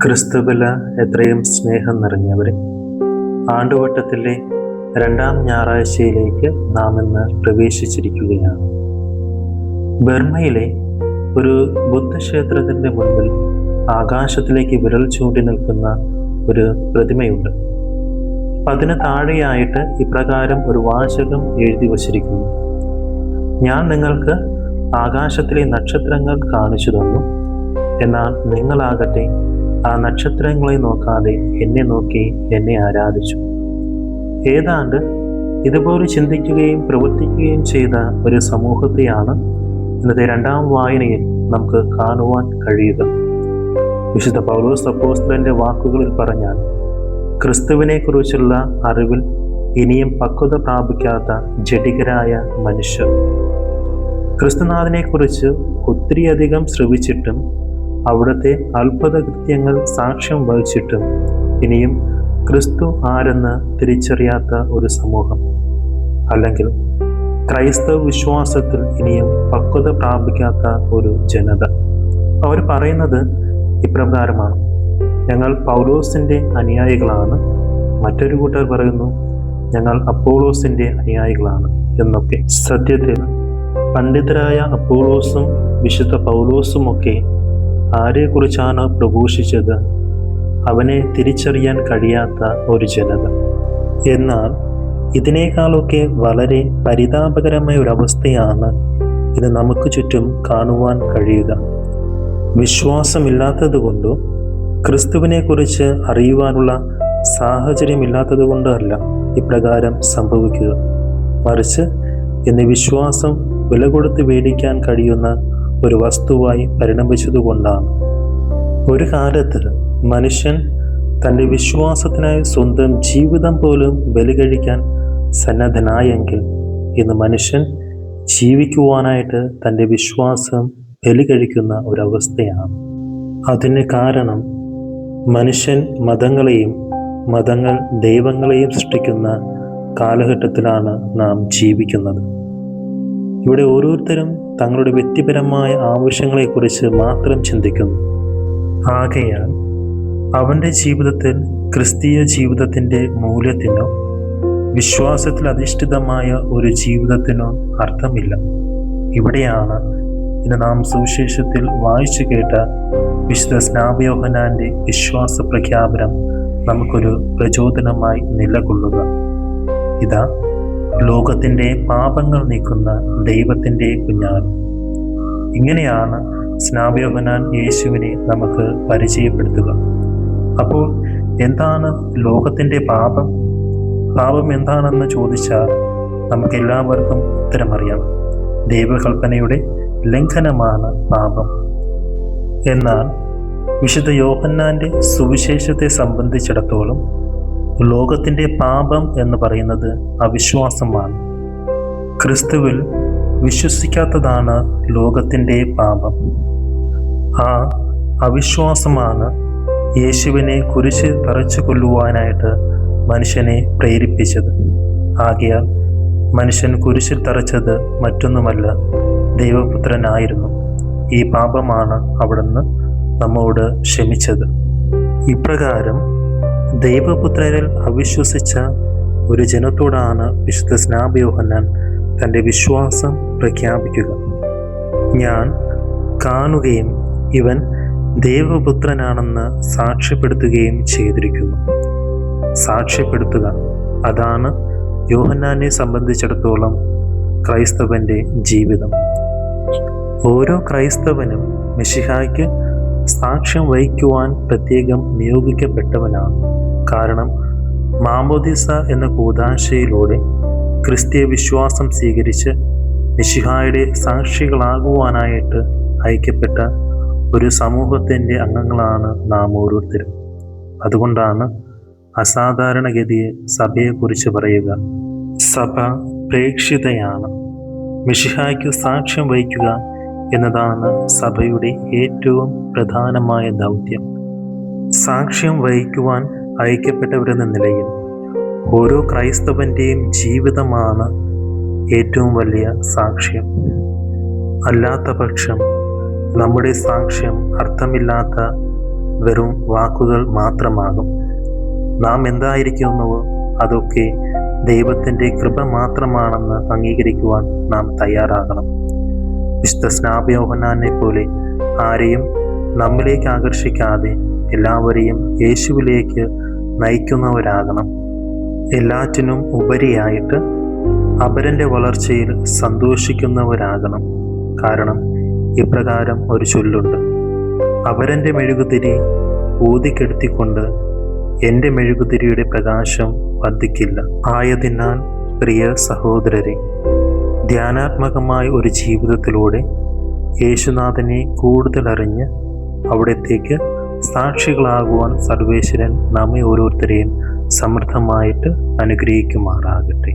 ക്രിസ്തുവിൽ എത്രയും സ്നേഹം നിറഞ്ഞവരെ, ആണ്ടുവട്ടത്തിലെ 2-ാം ഞായറാഴ്ചയിലേക്ക് നാം ഇന്ന് പ്രവേശിച്ചിരിക്കുകയാണ്. ബർമ്മയിലെ ഒരു ബുദ്ധക്ഷേത്രത്തിൻ്റെ മുൻപിൽ ആകാശത്തിലേക്ക് വിരൽ ചൂണ്ടി നിൽക്കുന്ന ഒരു പ്രതിമയുണ്ട്. അതിന് താഴെയായിട്ട് ഇപ്രകാരം ഒരു വാചകം എഴുതി വച്ചിരിക്കുന്നു: ഞാൻ നിങ്ങൾക്ക് ആകാശത്തിലെ നക്ഷത്രങ്ങൾ കാണിച്ചു തന്നു, എന്നാൽ നിങ്ങളാകട്ടെ ആ നക്ഷത്രങ്ങളെ നോക്കാതെ എന്നെ നോക്കി എന്നെ ആരാധിച്ചു. ഏതാണ്ട് ഇതുപോലെ ചിന്തിക്കുകയും പ്രവർത്തിക്കുകയും ചെയ്ത ഒരു സമൂഹത്തെയാണ് ഇന്നത്തെ 2-ാം വായനയിൽ നമുക്ക് കാണുവാൻ കഴിയുക. വിശുദ്ധ പൗലോസ് അപ്പോസ്തലന്റെ വാക്കുകളിൽ പറഞ്ഞാൽ, ക്രിസ്തുവിനെ കുറിച്ചുള്ള അറിവിൽ ഇനിയും പക്വത പ്രാപിക്കാത്ത ജഡികരായ മനുഷ്യർ. ക്രിസ്തുനാഥനെ കുറിച്ച് ഒത്തിരിയധികം ശ്രവിച്ചിട്ടും അവിടുത്തെ അത്ഭുത കൃത്യങ്ങൾ സാക്ഷ്യം വഹിച്ചിട്ടും ഇനിയും ക്രിസ്തു ആരെന്ന് തിരിച്ചറിയാത്ത ഒരു സമൂഹം, അല്ലെങ്കിൽ ക്രൈസ്തവ വിശ്വാസത്തിൽ ഇനിയും പക്വത പ്രാപിക്കാത്ത ഒരു ജനത. അവർ പറയുന്നത് ഇപ്രകാരമാണ്: ഞങ്ങൾ പൗലോസിൻ്റെ അനുയായികളാണ്. മറ്റൊരു കൂട്ടർ പറയുന്നു ഞങ്ങൾ അപ്പോളോസിൻ്റെ അനുയായികളാണ് എന്നൊക്കെ. സത്യത്തിൽ പണ്ഡിതരായ അപ്പോളോസും വിശുദ്ധ പൗലോസുമൊക്കെ ആരെക്കുറിച്ചാണ് പ്രഘോഷിച്ചത്? അവനെ തിരിച്ചറിയാൻ കഴിയാത്ത ഒരു ജനത. എന്നാൽ ഇതിനേക്കാളൊക്കെ വളരെ പരിതാപകരമായ ഒരവസ്ഥയാണ് ഇത് നമുക്ക് ചുറ്റും കാണുവാൻ കഴിയുക. വിശ്വാസമില്ലാത്തത് കൊണ്ടോ ക്രിസ്തുവിനെക്കുറിച്ച് അറിയുവാനുള്ള സാഹചര്യമില്ലാത്തത് കൊണ്ടോ അല്ല ഇപ്രകാരം സംഭവിക്കുക. മറിച്ച് ഇന്ന് വിശ്വാസം വില കൊടുത്ത് മേടിക്കാൻ കഴിയുന്ന ഒരു വസ്തുവായി പരിണമിച്ചതുകൊണ്ടാണ്. ഒരു കാലത്ത് മനുഷ്യൻ തൻ്റെ വിശ്വാസത്തിനായി സ്വന്തം ജീവിതം പോലും ബലികഴിക്കാൻ സന്നദ്ധനായെങ്കിൽ ഇന്ന് മനുഷ്യൻ ജീവിക്കുവാനായിട്ട് തൻ്റെ വിശ്വാസം ബലികഴിക്കുന്ന ഒരവസ്ഥയാണ്. അതിന് കാരണം മനുഷ്യൻ മതങ്ങളെയും മതങ്ങൾ ദൈവങ്ങളെയും സൃഷ്ടിക്കുന്ന കാലഘട്ടത്തിലാണ് നാം ജീവിക്കുന്നത്. ഇവിടെ ഓരോരുത്തരും തങ്ങളുടെ വ്യക്തിപരമായ ആവശ്യങ്ങളെക്കുറിച്ച് മാത്രം ചിന്തിക്കുന്നു. ആകയാൽ അവൻ്റെ ജീവിതത്തിൽ ക്രിസ്തീയ ജീവിതത്തിൻ്റെ മൂല്യത്തിനോ വിശ്വാസത്തിൽ അധിഷ്ഠിതമായ ഒരു ജീവിതത്തിനോ അർത്ഥമില്ല. ഇവിടെയാണ് ഇന്ന് നാം സുവിശേഷത്തിൽ വായിച്ചു കേട്ട വിശുദ്ധ സ്നാപയോഹന്നാൻ്റെ വിശ്വാസ പ്രഖ്യാപനം നമുക്കൊരു പ്രചോദനമായി നിലകൊള്ളുക. ഇതാ ലോകത്തിൻ്റെ പാപങ്ങൾ നീക്കുന്ന ദൈവത്തിൻ്റെ കുഞ്ഞാട്. ഇങ്ങനെയാണ് സ്നാപയോഹന്നാൻ യേശുവിനെ നമുക്ക് പരിചയപ്പെടുത്തുക. അപ്പോൾ എന്താണ് ലോകത്തിൻ്റെ പാപം? പാപം എന്താണെന്ന് ചോദിച്ചാൽ നമുക്കെല്ലാവർക്കും ഉത്തരമറിയാം. ദൈവകൽപ്പനയുടെ ലംഘനമാണ് പാപം. എന്നാൽ വിശുദ്ധ യോഹന്നാൻ്റെ സുവിശേഷത്തെ സംബന്ധിച്ചിടത്തോളം ലോകത്തിൻ്റെ പാപം എന്ന് പറയുന്നത് അവിശ്വാസമാണ്. ക്രിസ്തുവിൽ വിശ്വസിക്കാത്തതാണ് ലോകത്തിൻ്റെ പാപം. ആ അവിശ്വാസമാണ് യേശുവിനെ കുരിശിൽ തറച്ചു കൊല്ലുവാനായിട്ട് മനുഷ്യനെ പ്രേരിപ്പിച്ചത്. ആകയാൽ മനുഷ്യൻ കുരിശിൽ തറച്ചത് മറ്റൊന്നുമല്ല, ദൈവപുത്രനായിരുന്നു. ഈ പാപമാണ് അവിടുന്ന് നമ്മോട് ക്ഷമിച്ചത്. ഇപ്രകാരം ദൈവപുത്രനിൽ അവിശ്വസിച്ച ഒരു ജനത്തോടാണ് വിശുദ്ധ സ്നാപയോഹന്നാൻ തൻ്റെ വിശ്വാസം പ്രഖ്യാപിക്കുക. ഞാൻ കാണുകയും ഇവൻ ദൈവപുത്രനാണെന്ന് സാക്ഷ്യപ്പെടുത്തുകയും ചെയ്തിരിക്കുന്നു. സാക്ഷ്യപ്പെടുത്തുക, അതാണ് യോഹന്നാനെ സംബന്ധിച്ചിടത്തോളം ക്രൈസ്തവൻ്റെ ജീവിതം. ഓരോ ക്രൈസ്തവനും മിശിഹായ്ക്ക് സാക്ഷ്യം വഹിക്കുവാൻ പ്രത്യേകം നിയോഗിക്കപ്പെട്ടവനാണ്. കാരണം മാമോദിസ എന്ന കൂദാശയിലൂടെ ക്രിസ്തീയ വിശ്വാസം സ്വീകരിച്ച് മിശിഹായുടെ സാക്ഷികളാകുവാനായിട്ട് അയക്കപ്പെട്ട ഒരു സമൂഹത്തിൻ്റെ അംഗങ്ങളാണ് നാം ഓരോരുത്തരും. അതുകൊണ്ടാണ് അസാധാരണഗതിയെ സഭയെക്കുറിച്ച് പറയുക, സഭ പ്രേക്ഷിതയാണ്. മിശിഹായ്ക്ക് സാക്ഷ്യം വഹിക്കുക എന്നതാണ് സഭയുടെ ഏറ്റവും പ്രധാനമായ ദൗത്യം. സാക്ഷ്യം വഹിക്കുവാൻ അയക്കപ്പെട്ടവരെന്ന നിലയിൽ ഓരോ ക്രൈസ്തവൻ്റെയും ജീവിതമാണ് ഏറ്റവും വലിയ സാക്ഷ്യം. അല്ലാത്ത പക്ഷം നമ്മുടെ സാക്ഷ്യം അർത്ഥമില്ലാത്ത വെറും വാക്കുകൾ മാത്രമാകും. നാം എന്തായിരിക്കുന്നുവോ അതൊക്കെ ദൈവത്തിൻ്റെ കൃപ മാത്രമാണെന്ന് അംഗീകരിക്കുവാൻ നാം തയ്യാറാകണം. വിശുദ്ധ സ്നാപയോഹന്നാനെ പോലെ ആരെയും നമ്മിലേക്ക് ആകർഷിക്കാതെ എല്ലാവരെയും യേശുവിലേക്ക് നയിക്കുന്നവരാകണം. എല്ലാറ്റിനും ഉപരിയായിട്ട് അപരൻ്റെ വളർച്ചയിൽ സന്തോഷിക്കുന്നവരാകണം. കാരണം ഇപ്രകാരം ഒരു ചൊല്ലുണ്ട്: അപരൻ്റെ മെഴുകുതിരി ഊതിക്കെടുത്തിക്കൊണ്ട് എൻ്റെ മെഴുകുതിരിയുടെ പ്രകാശം വർദ്ധിക്കില്ല. ആയതിനാൽ പ്രിയ സഹോദരരെ, ധ്യാനാത്മകമായ ഒരു ജീവിതത്തിലൂടെ യേശുനാഥനെ കൂടുതൽ അറിഞ്ഞ് അവിടത്തേക്ക് സാക്ഷികളാകുവാൻ സർവേശ്വരൻ നമ്മെ ഓരോരുത്തരെയും സമൃദ്ധമായിട്ട് അനുഗ്രഹിക്കുമാറാകട്ടെ.